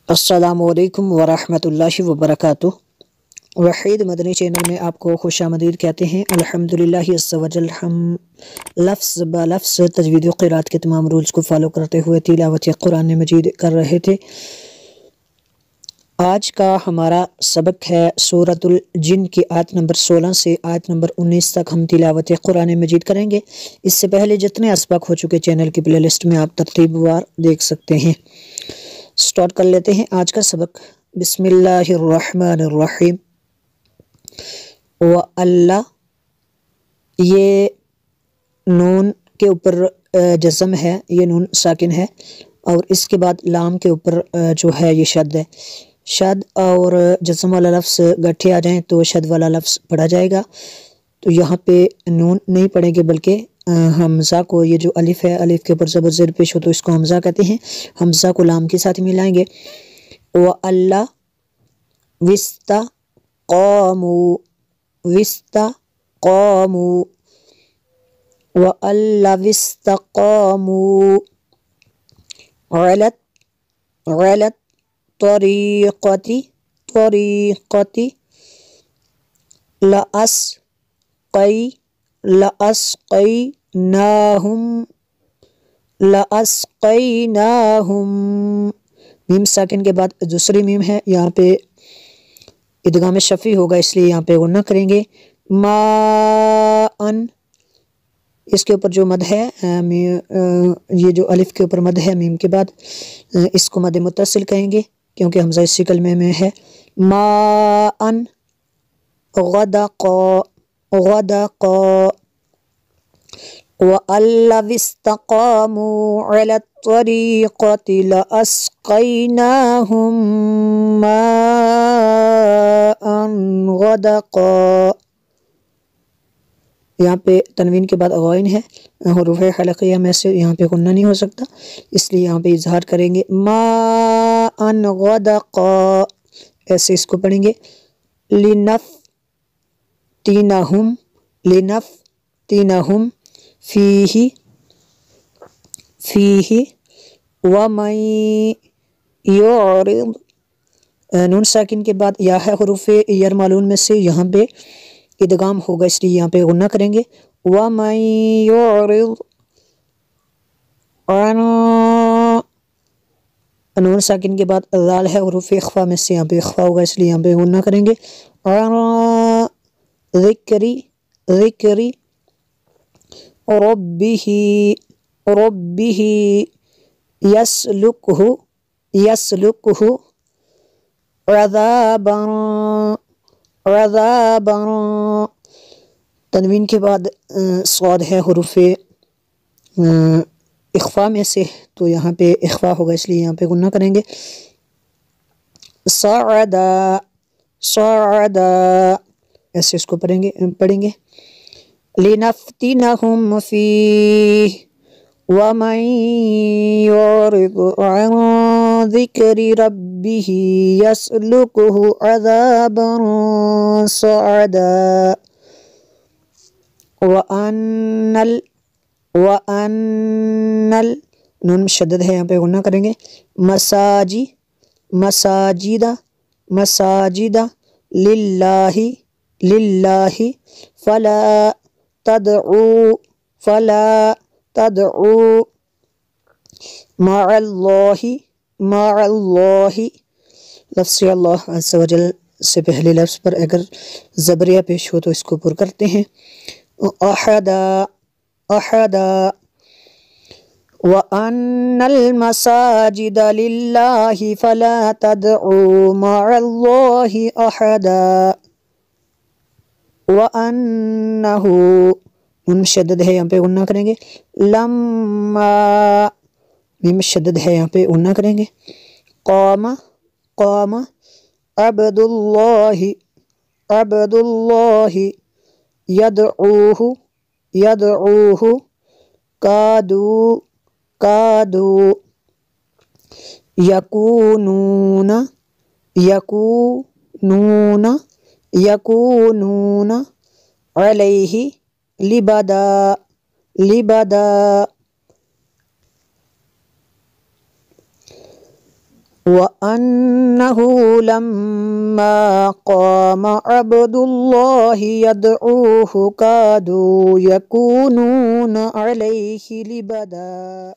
अस्सलामु अलैकुम वरहमतुल्लाहि वबरकातुहू। वहीद मदनी चैनल में आपको खुश आमदीद कहते हैं। अल्हम्दुलिल्लाहि अज़्ज़ा वजल हम लफ्ज़ ब लफ्ज़ तजवीद व क़िराअत के तमाम रूल्स को फॉलो करते हुए तिलावत कुरान मजीद कर रहे थे। आज का हमारा सबक है सूरतुल जिन की आयत नंबर 16 से आयत नंबर 19 तक हम तिलावत कुरान मजीद करेंगे। इससे पहले जितने सबक हो चुके चैनल की प्ले लिस्ट में आप तरतीबवार देख सकते हैं। स्टार्ट कर लेते हैं आज का सबक। बिस्मिल्लाहिर्रहमानिर्रहीम। व अल्लाह, ये नून के ऊपर जज़म है, ये नून साकिन है और इसके बाद लाम के ऊपर जो है ये शद है। शद और जज़म वाला लफ्ज़ गट्ठे आ जाएं तो शद वाला लफ्ज़ पढ़ा जाएगा। तो यहाँ पे नून नहीं पढ़ेंगे बल्कि हमज़ा को, ये जो अलिफ है, अलिफ के ऊपर ज़बर ज़ेर पेश हो तो इसको हमज़ा कहते हैं। हमज़ा को लाम के साथ मिलाएंगे। व अल्लाह विस्ता क़ामू, विस्ता क़ामू, व अल्लाह विस्ता क़ामू अलत अलत तरीक़ती तरीक़ती लअस्क़ैनाहुम लअस्क़ैनाहुम। मीम साकिन के बाद दूसरी मीम है, यहाँ पे इदगाम शफ़ी होगा इसलिए यहाँ पे गुन्ना करेंगे। माअन, इसके ऊपर जो मद है, ये जो अलिफ के ऊपर मद है मीम के बाद, इसको मद मुत्तसिल कहेंगे क्योंकि हमज़ा इसी कलमे में है। माअन गदक़ा गदक़ा व अल्लव इस्तक़ामू अला तरीक़ति लअस्क़ैनाहुम माअन गदक़ा। यहाँ पे तनवीन के बाद गौइन है, हुरूफ़ हलक़िया में से यहाँ पे गुन्ना नहीं हो सकता इसलिए यहाँ पे इज़हार करेंगे। माअन गदक़ा, ऐसे इसको पढ़ेंगे। लिनफ़्तिनहुम लिनफ़्तिनहुम फ़ीही फ़ीही व मन युरिद, नून साकिन के बाद या है हुरूफ़ यर मालून में से, यहाँ पे इदगाम होगा इसलिए यहाँ पे गुन्ना करेंगे। व मन युरिद अन, नून साकिन के बाद ज़ाल है हुरूफ़ इख़्फ़ा में से, यहाँ पे इख़्फ़ा होगा इसलिए यहाँ पे गुन्ना करेंगे। अन ज़िक्री ज़िक्री रब्बिही रब्बिही यसलुकहु यसलुकहु अज़ाबन अज़ाबन। तनवीन के बाद स्वाद है हुरूफ़ इख़्फ़ा में से, तो यहाँ पे इख़्फ़ा होगा इसलिए यहाँ पे गुन्ना करेंगे। सअदा सअदा, ऐसे इसको पढ़ेंगे। लिनफ़्तिनहुम फ़ीह व मन युरिद अन ज़िक्रि रब्बिही यसलुकहु अज़ाबन सअदा। व अन्नल, नून मुशद्दद है, यहाँ पे गुन्ना करेंगे। मसाजिदा मसाजिदा लिल्लाहि लिल्लाहि फला तदउ मअल्लाहि मअल्लाहि। लफ्ज़ अल्लाह अज़्ज़ा वजल से पहले लफ्ज़ पर अगर ज़बरिया पेश हो तो इसको पुर करते हैं। अहदा अहदा व अन्नल मसाजिद लिल्लाहि फला तदउ मअल्लाहि अहदा व अन्नहु, मीम मुशद्दद है, यहाँ पे गुन्ना करेंगे। लम्मा, मीम मुशद्दद है, यहाँ पे गुन्ना करेंगे। क़ामा क़ामा अब्दुल्लाहि अब्दुल्लाहि यदऊहु यदऊहु कादू कादू यकूनूना यकूनूना यकूनूना अलैहि लिबदा लिबदा। وَأَنَّهُ لَمَّا قَامَ عَبْدُ اللَّهِ يَدْعُوهُ كَادُوا يَكُونُونَ عَلَيْهِ لِبَدًا۔